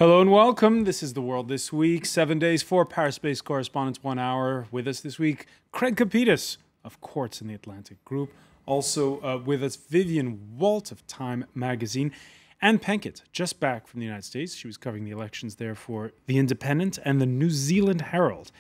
Hello and welcome. This is The World This Week. 7 days, 4 Paris-based correspondents, 1 hour. With us this week, Craig Kapitas of Quartz in the Atlantic Group. Also with us, Vivian Walt of Time Magazine. Anne Penkett, just back from the United States. She was covering the elections there for The Independent and the New Zealand Herald.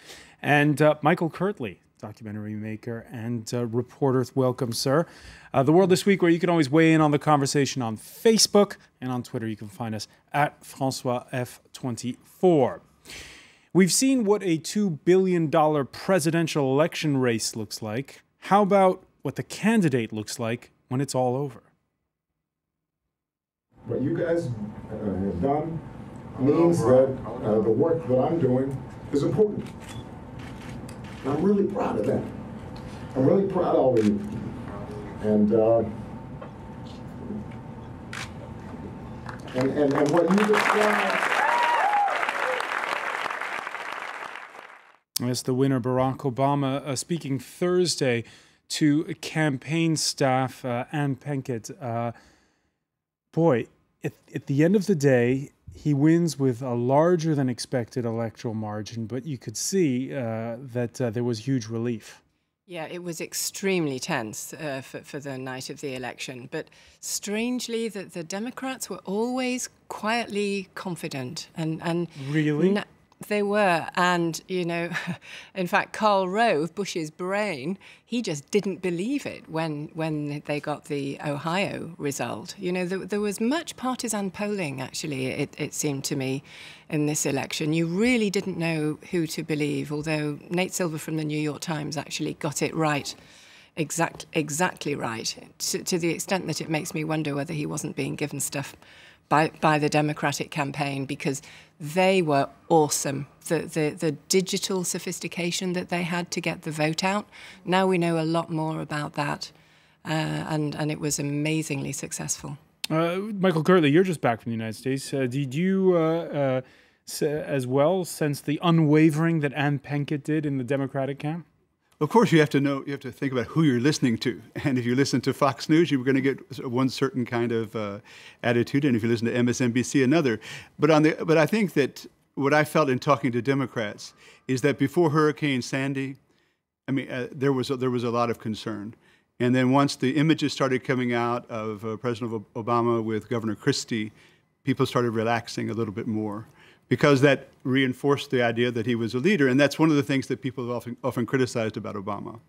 And Michael Kirtley, documentary maker and reporter. Welcome, sir. The World This Week, where you can always weigh in on the conversation on Facebook and on Twitter. You can find us at FrancoisF24. We've seen what a $2 billion presidential election race looks like. How about what the candidate looks like when it's all over? What you guys have done means that the work that I'm doing is important. And I'm really proud of that. I'm really proud of all of you. And what you described. Yes, the winner, Barack Obama, speaking Thursday to campaign staff. Anne Penkett. Boy, at the end of the day, he wins with a larger than expected electoral margin, but you could see that there was huge relief. Yeah, it was extremely tense for the night of the election. But strangely, the Democrats were always quietly confident. And really? They were. And, you know, in fact, Karl Rove, Bush's brain, he just didn't believe it when they got the Ohio result. You know, there was much partisan polling, actually, it seemed to me, in this election. You really didn't know who to believe, although Nate Silver from the New York Times actually got it right, exactly right, to the extent that it makes me wonder whether he wasn't being given stuff by the Democratic campaign, because they were awesome. The digital sophistication that they had to get the vote out. Now we know a lot more about that, and it was amazingly successful. Michael Kirtley, you're just back from the United States. Did you as well sense the unwavering that Anne Penkett did in the Democratic camp? Of course, you have to think about who you're listening to. And if you listen to Fox News, you're going to get one certain kind of attitude. And if you listen to MSNBC, another. But I think that what I felt in talking to Democrats is that before Hurricane Sandy, I mean, there was a lot of concern. And then once the images started coming out of President Obama with Governor Christie, people started relaxing a little bit more, because that reinforced the idea that he was a leader. And that's one of the things that people have often criticized about Obama.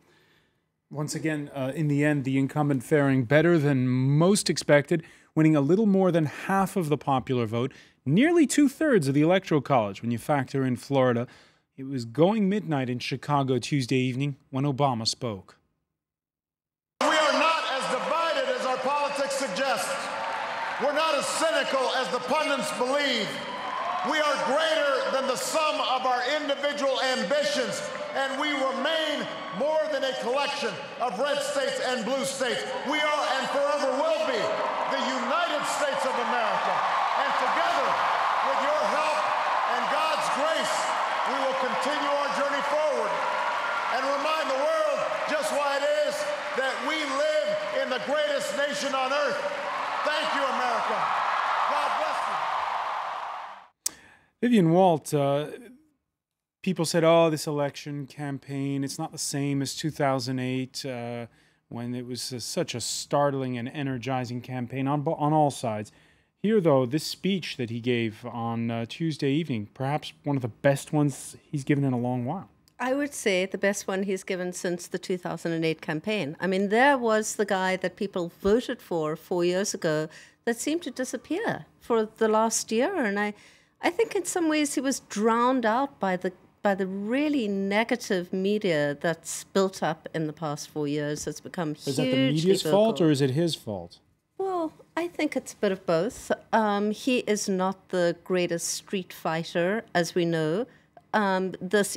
Once again, in the end, the incumbent faring better than most expected, winning a little more than half of the popular vote, nearly 2/3 of the Electoral College. When you factor in Florida, it was going midnight in Chicago Tuesday evening when Obama spoke. We are not as divided as our politics suggests. We're not as cynical as the pundits believe. We are greater than the sum of our individual ambitions, and we remain more than a collection of red states and blue states. We are and forever will be the United States of America. And together, with your help and God's grace, we will continue our journey forward and remind the world just why it is that we live in the greatest nation on earth. Thank you, America. God bless you. Vivian Walt, people said, oh, this election campaign, it's not the same as 2008 when it was such a startling and energizing campaign on all sides. Here, though, this speech that he gave on Tuesday evening, perhaps one of the best ones he's given in a long while. I would say the best one he's given since the 2008 campaign. I mean, there was the guy that people voted for 4 years ago that seemed to disappear for the last year. And I think in some ways he was drowned out by the really negative media that's built up in the past 4 years. It's become hugely vocal. Is that the media's fault or is it his fault? Well, I think it's a bit of both. He is not the greatest street fighter, as we know.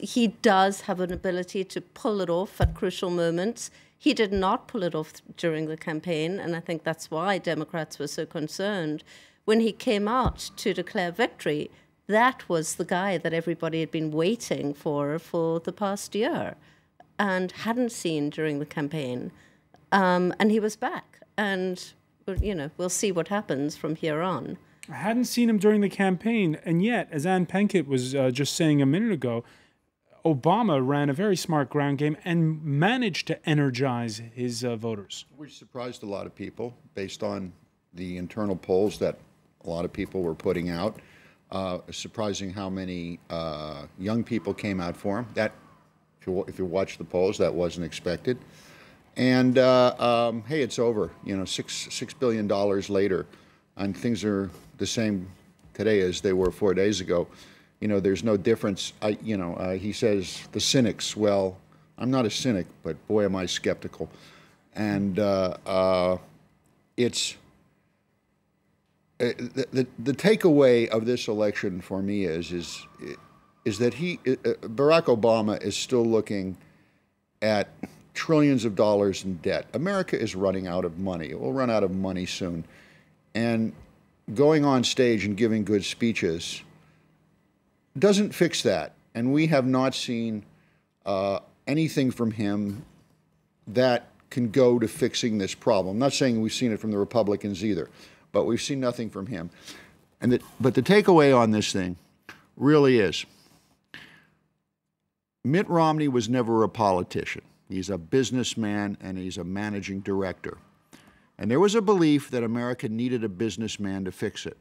He does have an ability to pull it off at crucial moments. He did not pull it off during the campaign, and I think that's why Democrats were so concerned. When he came out to declare victory, that was the guy that everybody had been waiting for the past year and hadn't seen during the campaign. And he was back. And, you know, we'll see what happens from here on. I hadn't seen him during the campaign, and yet, as Ann Penkett was just saying a minute ago, Obama ran a very smart ground game and managed to energize his voters. Which surprised a lot of people based on the internal polls that a lot of people were putting out. Surprising how many young people came out for him. That, if you watch the polls, that wasn't expected. And hey, it's over. You know, $6 billion later, and things are the same today as they were 4 days ago. You know, there's no difference. He says the cynics. Well, I'm not a cynic, but boy, am I skeptical. And it's the takeaway of this election for me is that Barack Obama is still looking at trillions of dollars in debt. America is running out of money. It will run out of money soon. And going on stage and giving good speeches doesn't fix that. And we have not seen anything from him that can go to fixing this problem. I'm not saying we've seen it from the Republicans either, but we've seen nothing from him. But the takeaway on this thing really is Mitt Romney was never a politician. He's a businessman and he's a managing director. And there was a belief that America needed a businessman to fix it.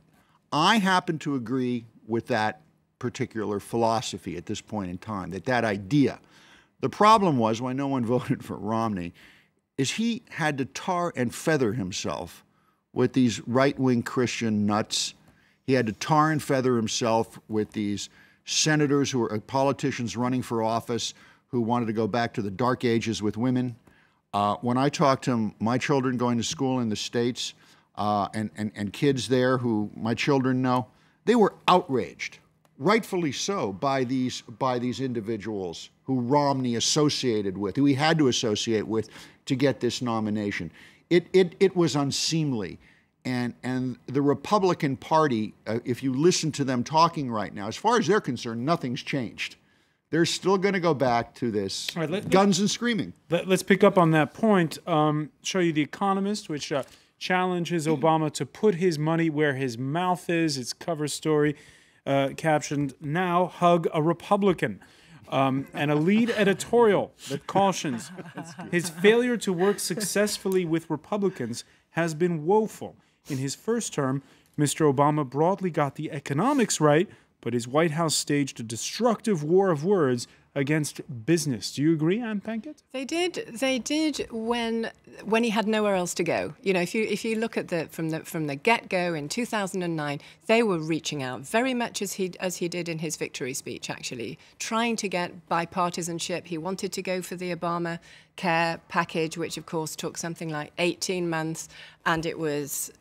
I happen to agree with that particular philosophy at this point in time, that idea. The problem was, why no one voted for Romney, is he had to tar and feather himself with these right-wing Christian nuts. He had to tar and feather himself with these senators who were politicians running for office who wanted to go back to the dark ages with women. When I talked to my children going to school in the States and kids there who my children know, they were outraged, rightfully so, by these individuals who Romney associated with, who he had to associate with to get this nomination. It was unseemly. And the Republican Party, if you listen to them talking right now, as far as they're concerned, nothing's changed. They're still going to go back to this guns and screaming. Let's pick up on that point. Show you The Economist, which challenges Obama to put his money where his mouth is. Its cover story captioned, "Now Hug a Republican." And a lead editorial that cautions his failure to work successfully with Republicans has been woeful. In his first term, Mr. Obama broadly got the economics right, but his White House staged a destructive war of words against business. Do you agree, Ann Penkett? They did when he had nowhere else to go. You know, if you look at from the get-go in 2009, they were reaching out very much as he did in his victory speech, actually, trying to get bipartisanship. He wanted to go for the Obama care package, which of course took something like 18 months, and it was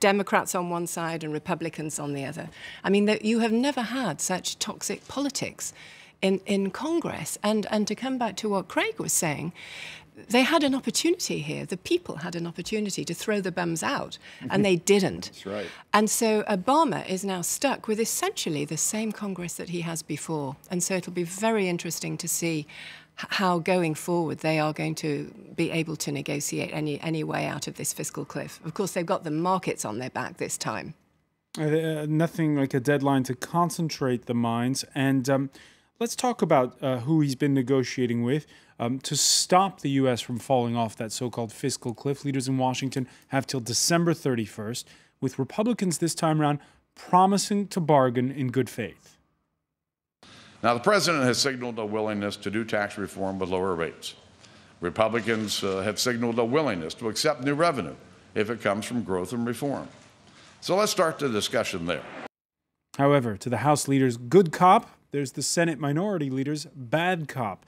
Democrats on one side and Republicans on the other. I mean, you have never had such toxic politics in Congress. And to come back to what Craig was saying, they had an opportunity here. The people had an opportunity to throw the bums out, and they didn't. That's right. And so Obama is now stuck with essentially the same Congress that he has before. And so it'll be very interesting to see how going forward they are going to be able to negotiate any way out of this fiscal cliff. Of course, they've got the markets on their back this time. Nothing like a deadline to concentrate the minds. And let's talk about who he's been negotiating with to stop the U.S. from falling off that so-called fiscal cliff. Leaders in Washington have till December 31st, with Republicans this time around promising to bargain in good faith. Now, the president has signaled a willingness to do tax reform with lower rates. Republicans have signaled a willingness to accept new revenue if it comes from growth and reform. So let's start the discussion there. However, to the House leader's good cop, there's the Senate minority leader's bad cop.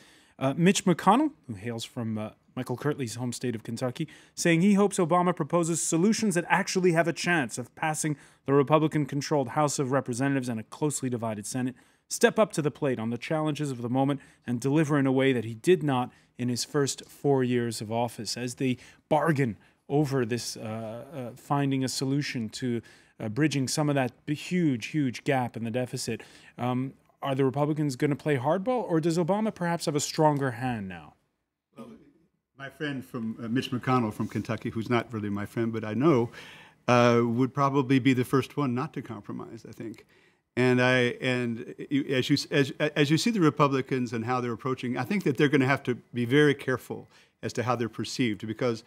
Mitch McConnell, who hails from Michael Kirtley's home state of Kentucky, saying he hopes Obama proposes solutions that actually have a chance of passing the Republican-controlled House of Representatives and a closely divided Senate, step up to the plate on the challenges of the moment and deliver in a way that he did not in his first 4 years of office. As they bargain over this, finding a solution to bridging some of that huge gap in the deficit, are the Republicans going to play hardball, or does Obama perhaps have a stronger hand now? Well, my friend from Mitch McConnell from Kentucky, who's not really my friend, but I know, would probably be the first one not to compromise, I think. And as you see the Republicans and how they're approaching, I think that they're going to have to be very careful as to how they're perceived, because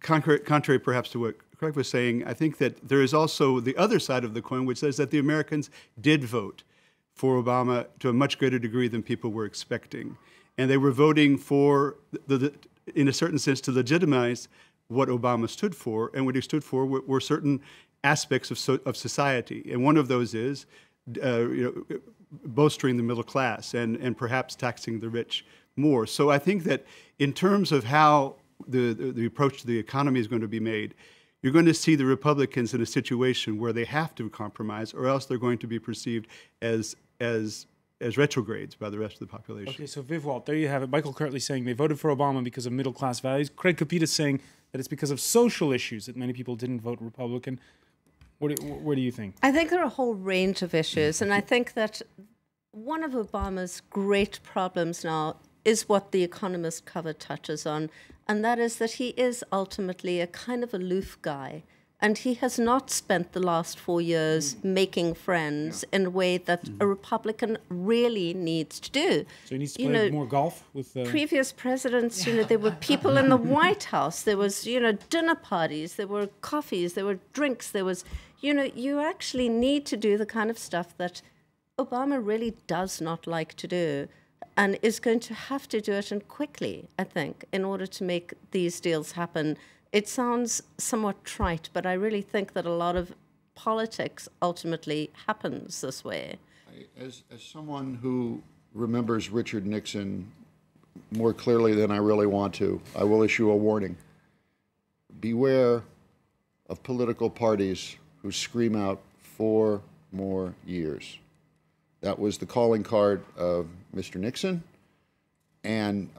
contrary perhaps to what Craig was saying, I think that there is also the other side of the coin, which says that the Americans did vote for Obama to a much greater degree than people were expecting. And they were voting for, in a certain sense, to legitimize what Obama stood for. And what he stood for were certain aspects of society. And one of those is bolstering the middle class and perhaps taxing the rich more. So I think that in terms of how the approach to the economy is going to be made, you're going to see the Republicans in a situation where they have to compromise, or else they're going to be perceived as retrogrades by the rest of the population. Okay, so Viv Walt, there you have it. Michael Kirtley saying they voted for Obama because of middle-class values. Craig Capita saying that it's because of social issues that many people didn't vote Republican. What do you think? I think there are a whole range of issues, and I think that one of Obama's great problems now is what The Economist cover touches on, and that is that he is ultimately a kind of aloof guy. And he has not spent the last 4 years making friends in a way that a Republican really needs to do. So he needs to play more golf with previous presidents. There were people in the White House. There was, dinner parties. There were coffees. There were drinks. There was, you actually need to do the kind of stuff that Obama really does not like to do, and is going to have to do it, and quickly, I think, in order to make these deals happen. It sounds somewhat trite, but I really think that a lot of politics ultimately happens this way. As someone who remembers Richard Nixon more clearly than I really want to, I will issue a warning. Beware of political parties who scream out 4 more years. That was the calling card of Mr. Nixon, and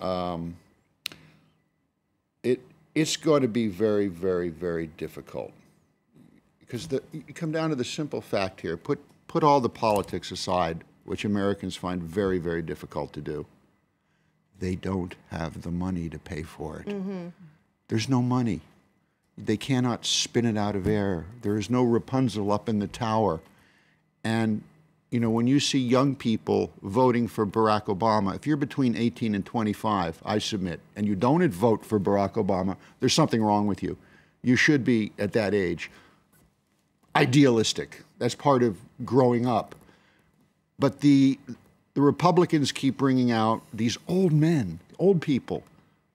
it's going to be very, very, very difficult, because you come down to the simple fact here. Put all the politics aside, which Americans find very, very difficult to do. They don't have the money to pay for it. Mm-hmm. There's no money. They cannot spin it out of air. There is no Rapunzel up in the tower. And when you see young people voting for Barack Obama, if you're between 18 and 25, I submit, and you don't vote for Barack Obama, there's something wrong with you. You should be, at that age, idealistic. That's part of growing up. But the Republicans keep bringing out these old men, old people.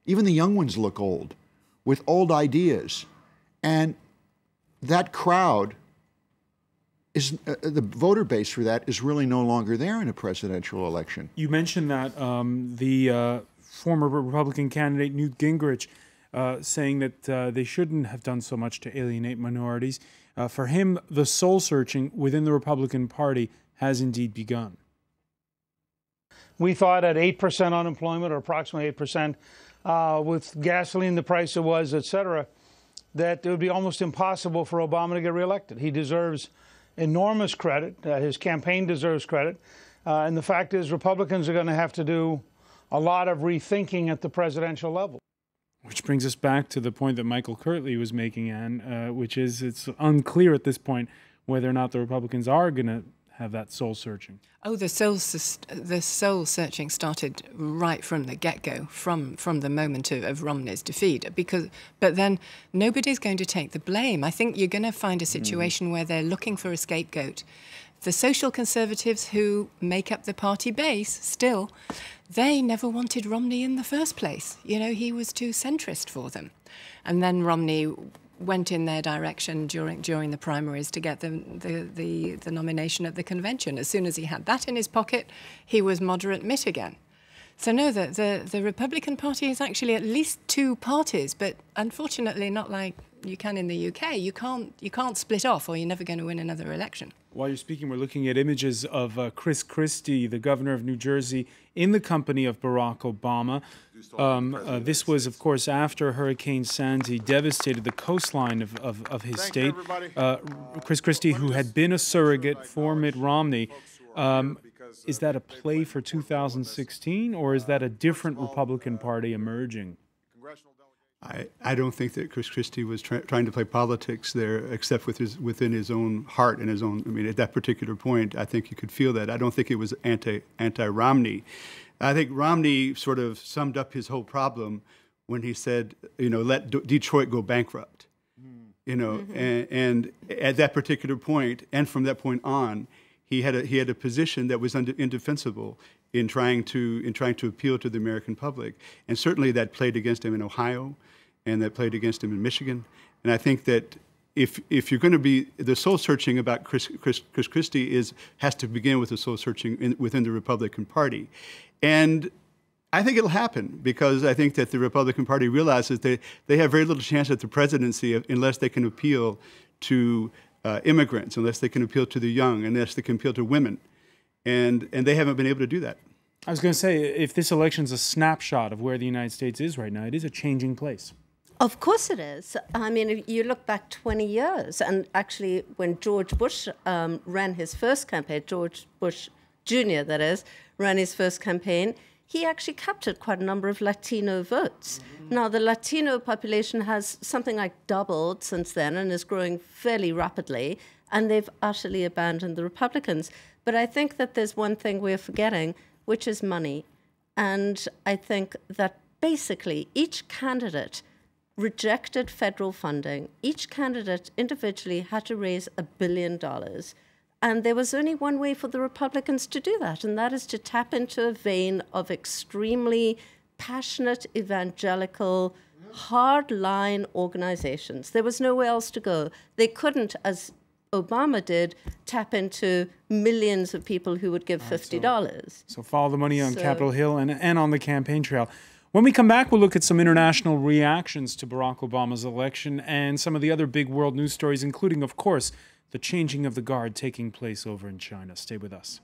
Even the young ones look old, with old ideas. And that crowd is the voter base for that is really no longer there in a presidential election. You mentioned that the former Republican candidate Newt Gingrich saying that they shouldn't have done so much to alienate minorities. For him, the soul searching within the Republican Party has indeed begun. We thought at 8% unemployment, or approximately 8%, with gasoline the price it was, et cetera, that it would be almost impossible for Obama to get reelected. He deserves enormous credit. His campaign deserves credit. And the fact is, Republicans are going to have to do a lot of rethinking at the presidential level. Which brings us back to the point that Michael Kirtley was making, Anne, which is it's unclear at this point whether or not the Republicans are going to have that soul searching. Oh, the soul searching started right from the get-go, from the moment of Romney's defeat. But then nobody's going to take the blame. I think you're going to find a situation where they're looking for a scapegoat. The social conservatives who make up the party base still, they never wanted Romney in the first place. He was too centrist for them. And then Romney went in their direction during the primaries to get the nomination at the convention. As soon as he had that in his pocket, he was moderate mitt again. So no, the Republican Party is actually at least 2 parties, but unfortunately not like you can in the UK. You can't split off, or you're never going to win another election. While you're speaking, we're looking at images of Chris Christie, the governor of New Jersey, in the company of Barack Obama. This was, of course, after Hurricane Sandy devastated the coastline of his state. Chris Christie, who had been a surrogate for Mitt Romney, is that a play for 2016, or is that a different Republican Party emerging? I don't think that Chris Christie was trying to play politics there, except within his own heart and his own. I mean, at that particular point, I think you could feel that. I don't think it was anti-Romney. I think Romney sort of summed up his whole problem when he said, you know, let Detroit go bankrupt. You know, and at that particular point, and from that point on, he had a position that was indefensible in trying to appeal to the American public, and certainly that played against him in Ohio, and that played against him in Michigan. And I think that if you're going to be the soul searching about Chris Christie has to begin with the soul searching within the Republican Party, and I think it'll happen because I think that the Republican Party realizes they have very little chance at the presidency unless they can appeal to immigrants, unless they can appeal to the young, unless they can appeal to women, and they haven't been able to do that. I was going to say, if this election's a snapshot of where the United States is right now, it is a changing place. Of course it is. I mean, if you look back 20 years, and actually when George Bush ran his first campaign, George Bush Jr., that is, ran his first campaign, he actually captured quite a number of Latino votes. Now, the Latino population has something like doubled since then and is growing fairly rapidly, and they've utterly abandoned the Republicans. But I think that there's one thing we're forgetting, which is money. And I think that basically each candidate rejected federal funding. Each candidate individually had to raise $1 billion. And there was only one way for the Republicans to do that, and that is to tap into a vein of extremely passionate, evangelical, hard-line organizations. There was nowhere else to go. They couldn't, as Obama did, tap into millions of people who would give $50. So follow the money on Capitol Hill and on the campaign trail. When we come back, we'll look at some international reactions to Barack Obama's election and some of the other big world news stories, including, of course, the changing of the guard taking place over in China. Stay with us.